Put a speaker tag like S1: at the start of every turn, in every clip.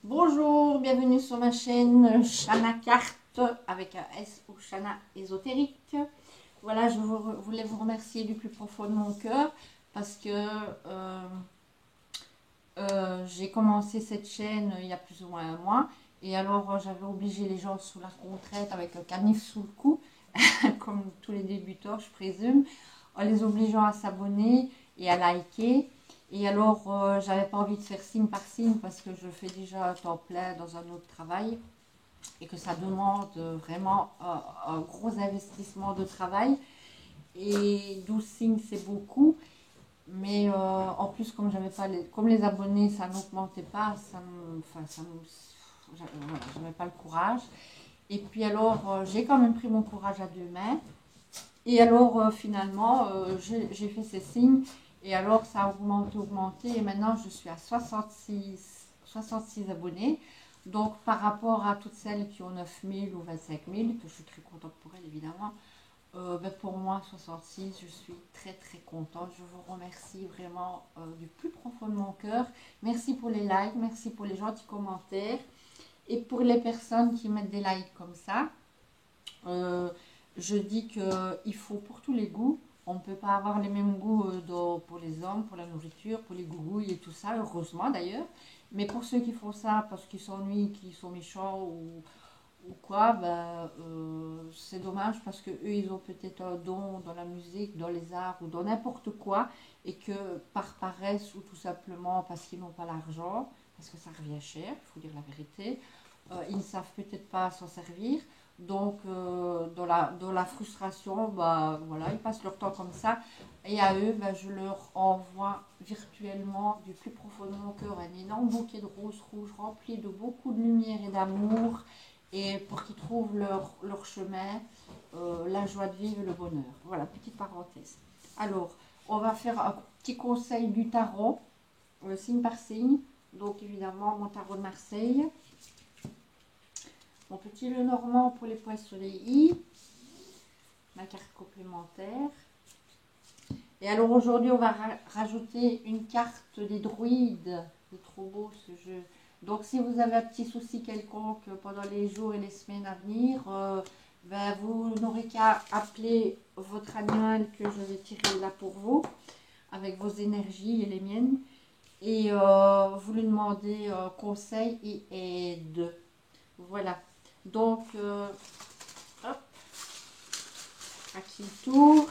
S1: Bonjour, bienvenue sur ma chaîne Chana Carte avec un S ou Chana ésotérique. Voilà, voulais vous remercier du plus profond de mon cœur parce que j'ai commencé cette chaîne il y a plus ou moins un mois et alors j'avais obligé les gens sous la retraite avec un canif sous le cou, comme tous les débutants je présume, en les obligeant à s'abonner et à liker. Et alors, j'avais pas envie de faire signe par signe parce que je fais déjà un temps plein dans un autre travail et que ça demande vraiment un gros investissement de travail. Et 12 signes, c'est beaucoup. Mais en plus, comme j'avais pas comme les abonnés, ça n'augmentait pas, voilà, j'avais pas le courage. Et puis alors, j'ai quand même pris mon courage à deux mains. Et alors, finalement, j'ai fait ces signes. Et alors, ça a augmenté. Et maintenant, je suis à 66 abonnés. Donc, par rapport à toutes celles qui ont 9000 ou 25 000, que je suis très contente pour elles, évidemment, pour moi, 66, je suis très, très contente. Je vous remercie vraiment du plus profond de mon cœur. Merci pour les likes, merci pour les gentils commentaires. Et pour les personnes qui mettent des likes comme ça, euh, je dis qu'il faut pour tous les goûts. On ne peut pas avoir les mêmes goûts pour les hommes, pour la nourriture, pour les gougouilles et tout ça, heureusement d'ailleurs. Mais pour ceux qui font ça parce qu'ils s'ennuient, qu'ils sont méchants ou quoi, c'est dommage parce que eux ils ont peut-être un don dans la musique, dans les arts ou dans n'importe quoi et que par paresse ou tout simplement parce qu'ils n'ont pas l'argent, parce que ça revient cher, il faut dire la vérité, ils ne savent peut-être pas s'en servir. Donc, dans la frustration, voilà, ils passent leur temps comme ça. Et à eux, je leur envoie virtuellement, du plus profond de mon cœur, un énorme bouquet de roses rouges rempli de beaucoup de lumière et d'amour. Et pour qu'ils trouvent leur chemin, la joie de vivre et le bonheur. Voilà, petite parenthèse. Alors, on va faire un petit conseil du tarot, signe par signe. Donc, évidemment, mon tarot de Marseille. Mon petit Lenormand pour les poissons I, ma carte complémentaire. Et alors aujourd'hui, on va rajouter une carte des druides. C'est trop beau ce jeu. Donc si vous avez un petit souci quelconque pendant les jours et les semaines à venir, vous n'aurez qu'à appeler votre animal que je vais tirer là pour vous, avec vos énergies et les miennes. Et vous lui demandez conseil et aide. Voilà. Donc, hop, à qui tour.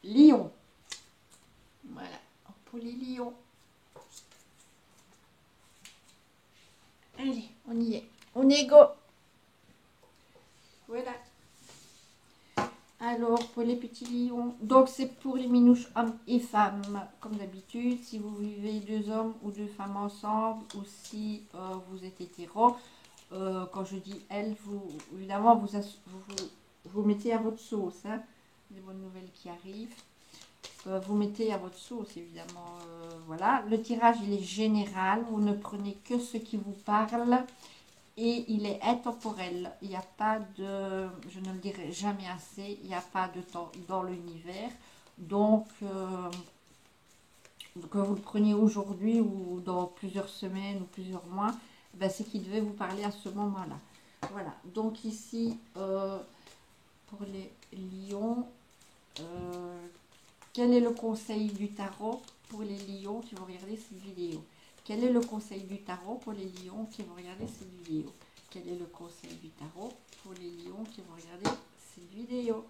S1: Lion. Voilà, pour les lions. Allez, on y est. On est go. Voilà. Alors, pour les petits lions, donc c'est pour les minouches hommes et femmes, comme d'habitude. Si vous vivez deux hommes ou deux femmes ensemble, ou si vous êtes hétéro, quand je dis elle, évidemment, vous mettez à votre sauce, hein, des bonnes nouvelles qui arrivent. Vous mettez à votre sauce, évidemment. Voilà, le tirage, il est général. Vous ne prenez que ce qui vous parle. Et il est intemporel. Il n'y a pas de, je ne le dirai jamais assez, il n'y a pas de temps dans l'univers. Donc, que vous le preniez aujourd'hui ou dans plusieurs semaines ou plusieurs mois, c'est qu'il devait vous parler à ce moment-là. Voilà. Donc ici, pour les lions, quel est le conseil du tarot pour les lions qui vont regarder cette vidéo? Quel est le conseil du tarot pour les lions qui vont regarder cette vidéo? Quel est le conseil du tarot pour les lions qui vont regarder cette vidéo?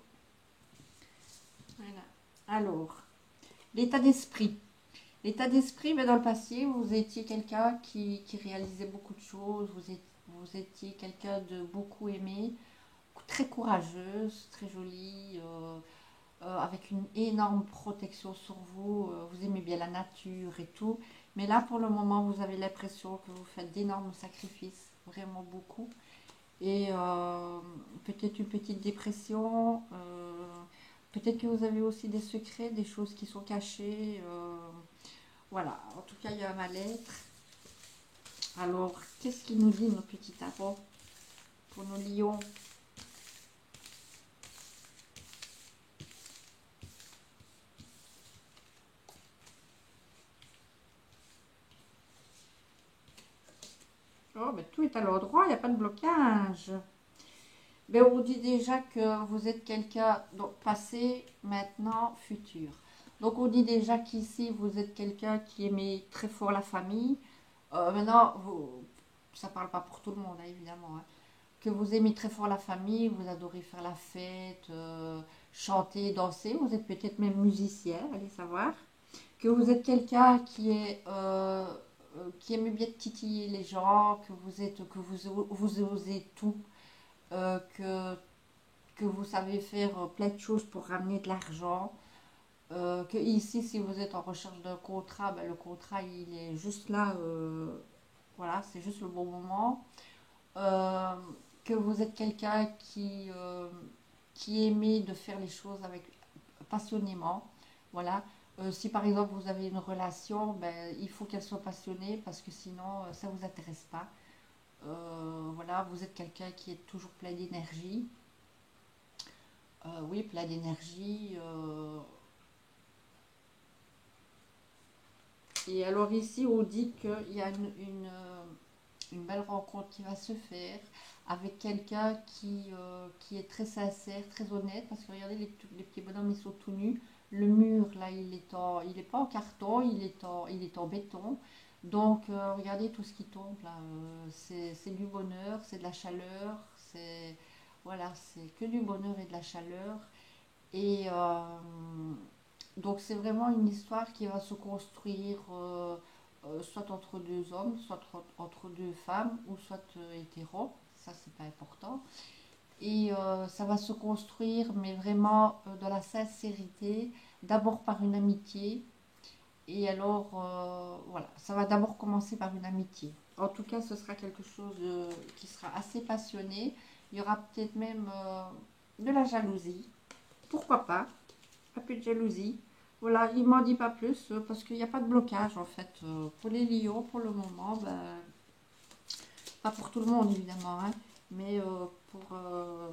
S1: Voilà. Alors, l'état d'esprit. L'état d'esprit, mais dans le passé, vous étiez quelqu'un qui réalisait beaucoup de choses, vous étiez quelqu'un de beaucoup aimé, très courageuse, très jolie, avec une énorme protection sur vous, vous aimez bien la nature et tout. Mais là, pour le moment, vous avez l'impression que vous faites d'énormes sacrifices, vraiment beaucoup. Et peut-être une petite dépression, peut-être que vous avez aussi des secrets, des choses qui sont cachées. Voilà, en tout cas, il y a un mal-être. Alors, qu'est-ce qu'il nous dit, nos petits tarots, pour nos lions? ben, tout est à l'endroit, il n'y a pas de blocage. Ben, on dit déjà que vous êtes quelqu'un, donc passé, maintenant, futur. Donc on dit déjà qu'ici, vous êtes quelqu'un qui aimait très fort la famille. Maintenant, ça ne parle pas pour tout le monde, hein, évidemment. Hein. Que vous aimez très fort la famille, vous adorez faire la fête, chanter, danser. Vous êtes peut-être même musicien, allez savoir. Que vous êtes quelqu'un qui aime bien titiller les gens, vous osez tout, que vous savez faire plein de choses pour ramener de l'argent. Que ici, si vous êtes en recherche d'un contrat, ben, le contrat il est juste là, voilà, c'est juste le bon moment. Euh, que vous êtes quelqu'un qui aimait de faire les choses avec passionnément, voilà. Si par exemple vous avez une relation, ben, il faut qu'elle soit passionnée parce que sinon ça ne vous intéresse pas. Voilà, vous êtes quelqu'un qui est toujours plein d'énergie. Oui, plein d'énergie. Et alors ici, on dit qu'il y a une belle rencontre qui va se faire avec quelqu'un qui est très sincère, très honnête, parce que regardez, les petits bonhommes, ils sont tout nus. Le mur, là, il est pas en carton, il est en béton. Donc, regardez tout ce qui tombe, là. C'est du bonheur, c'est de la chaleur, voilà, c'est que du bonheur et de la chaleur. Et donc c'est vraiment une histoire qui va se construire soit entre deux hommes, soit entre deux femmes, ou soit hétéro. Ça, c'est pas important. Et ça va se construire, mais vraiment dans la sincérité, d'abord par une amitié. Et alors, voilà, ça va d'abord commencer par une amitié. En tout cas, ce sera quelque chose qui sera assez passionné. Il y aura peut-être même de la jalousie. Pourquoi pas? Un peu de jalousie. Voilà, il m'en dit pas plus parce qu'il n'y a pas de blocage en fait. Pour les lions, pour le moment, ben, pas pour tout le monde évidemment, hein, mais pour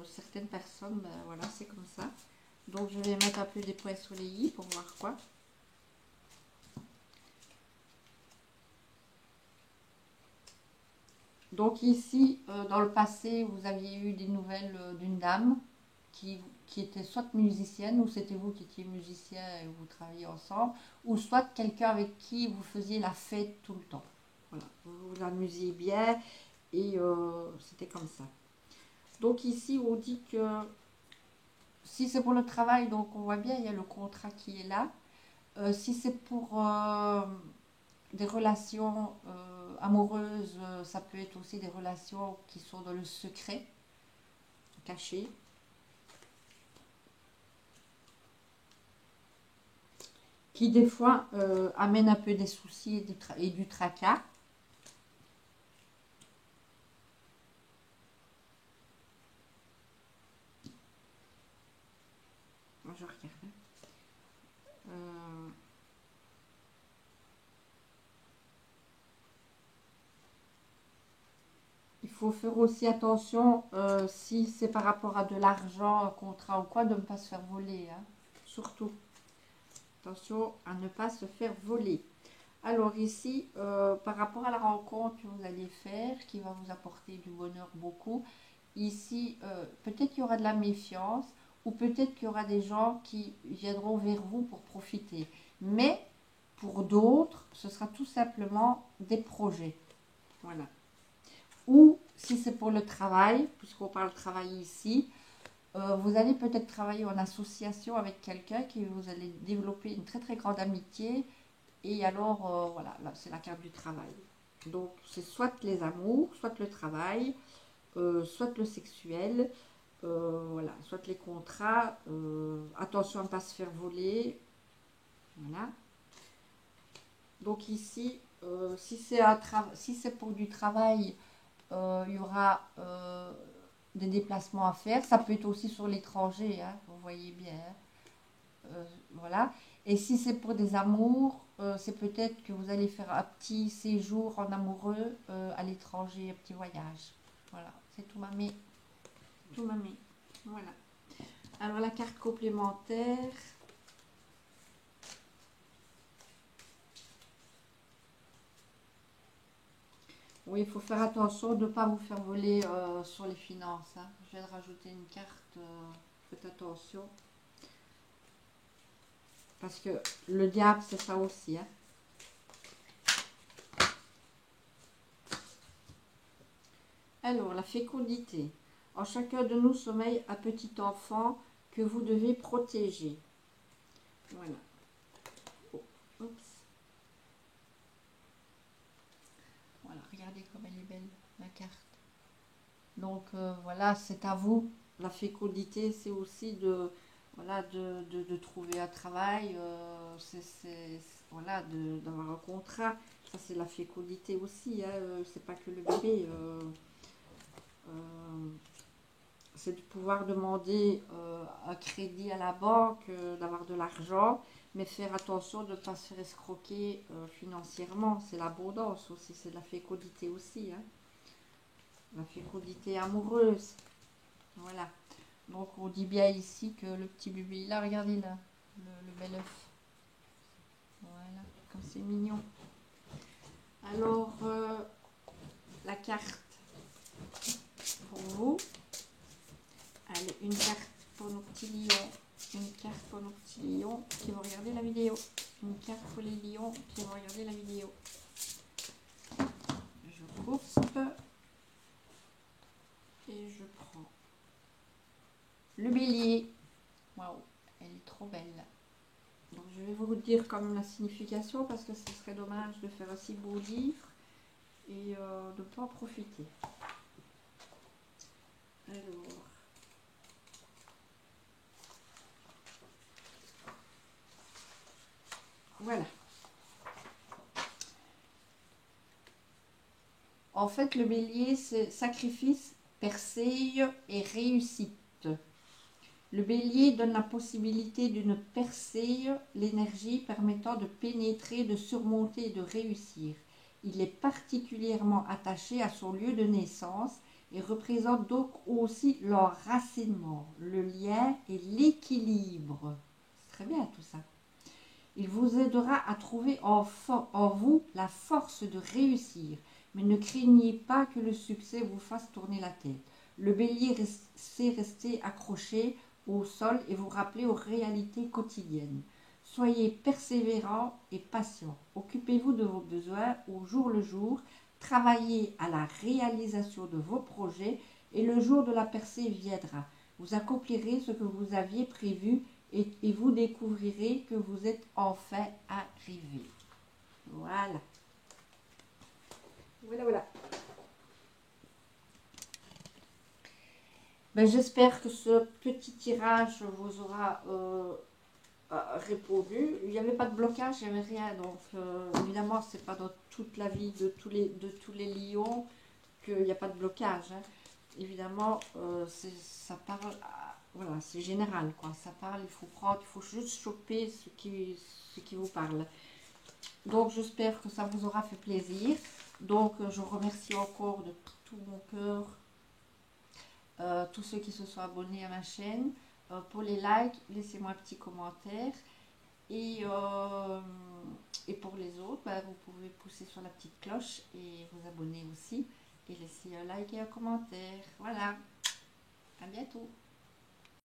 S1: certaines personnes, ben, voilà, c'est comme ça. Donc je vais mettre un peu des points sur les i pour voir quoi. Donc ici, dans le passé, vous aviez eu des nouvelles d'une dame qui était soit musicienne, ou c'était vous qui étiez musicien et vous travailliez ensemble, ou soit quelqu'un avec qui vous faisiez la fête tout le temps. Voilà, vous vous amusiez bien et c'était comme ça. Donc ici, on dit que si c'est pour le travail, donc on voit bien, il y a le contrat qui est là. Si c'est pour des relations amoureuses, ça peut être aussi des relations qui sont dans le secret, cachées. Qui des fois amène un peu des soucis et du tracas. Moi, je regarde. Euh, il faut faire aussi attention si c'est par rapport à de l'argent, un contrat ou quoi, de ne pas se faire voler. Hein. Surtout, attention à ne pas se faire voler. Alors ici, par rapport à la rencontre que vous allez faire, qui va vous apporter du bonheur beaucoup, ici, peut-être qu'il y aura de la méfiance, ou peut-être qu'il y aura des gens qui viendront vers vous pour profiter. Mais pour d'autres, ce sera tout simplement des projets. Voilà. Ou si c'est pour le travail, puisqu'on parle de travail ici, vous allez peut-être travailler en association avec quelqu'un qui vous allez développer une très très grande amitié. Et alors, voilà, là c'est la carte du travail. Donc c'est soit les amours, soit le travail, soit le sexuel, voilà, soit les contrats. Attention à ne pas se faire voler. Voilà. Donc ici, si c'est pour du travail, il y aura des déplacements à faire. Ça peut être aussi sur l'étranger, hein, vous voyez bien. Voilà. Et si c'est pour des amours, c'est peut-être que vous allez faire un petit séjour en amoureux à l'étranger, un petit voyage. Voilà, c'est tout mamie. Tout mamie. Voilà. Alors la carte complémentaire. Oui, il faut faire attention de ne pas vous faire voler sur les finances. Hein. Je viens de rajouter une carte. Faites attention. Parce que le diable, c'est ça aussi. Hein. Alors, la fécondité. En chacun de nous sommeille un petit enfant que vous devez protéger. Voilà. Oh, oups. Voilà, regardez comme elle est belle, la carte. Donc, voilà, c'est à vous. La fécondité, c'est aussi de, voilà, de trouver un travail, voilà, d'avoir un contrat. Ça, c'est la fécondité aussi. Hein. C'est pas que le bébé. C'est de pouvoir demander un crédit à la banque, d'avoir de l'argent, mais faire attention de ne pas se faire escroquer financièrement. C'est l'abondance aussi, c'est de la fécondité aussi. Hein. La fécondité amoureuse. Voilà. Donc on dit bien ici que le petit bébé, là, regardez là, le bel œuf. Voilà, comme c'est mignon. Alors, la carte pour vous. Allez, une carte pour nos petits lions. Une carte pour nos petits lions qui vont regarder la vidéo. Une carte pour les lions qui vont regarder la vidéo. Je coupe et je prends le bélier. Waouh, elle est trop belle. Donc je vais vous dire quand même la signification parce que ce serait dommage de faire un si beau livre et de ne pas en profiter. Alors, voilà. En fait, le bélier, c'est sacrifice, percée et réussite. Le bélier donne la possibilité d'une percée, l'énergie permettant de pénétrer, de surmonter et de réussir. Il est particulièrement attaché à son lieu de naissance et représente donc aussi l'enracinement, le lien et l'équilibre. C'est très bien tout ça. Il vous aidera à trouver en vous la force de réussir, mais ne craignez pas que le succès vous fasse tourner la tête. Le bélier sait rester accroché au sol et vous rappeler aux réalités quotidiennes. Soyez persévérant et patient. Occupez-vous de vos besoins au jour le jour. Travaillez à la réalisation de vos projets et le jour de la percée viendra. Vous accomplirez ce que vous aviez prévu et vous découvrirez que vous êtes enfin arrivé. Voilà. Voilà. Ben, j'espère que ce petit tirage vous aura répondu. Il n'y avait pas de blocage, il n'y avait rien. Donc, évidemment, ce n'est pas dans toute la vie de tous les lions qu'il n'y a pas de blocage. Hein. Évidemment, ça parle, voilà, c'est général, quoi. Ça parle, il faut prendre, il faut juste choper ce qui vous parle. Donc, j'espère que ça vous aura fait plaisir. Donc, je remercie encore de tout mon cœur tous ceux qui se sont abonnés à ma chaîne. Pour les likes, laissez-moi un petit commentaire. Et pour les autres, bah, vous pouvez pousser sur la petite cloche et vous abonner aussi. Et laisser un like et un commentaire. Voilà. À bientôt.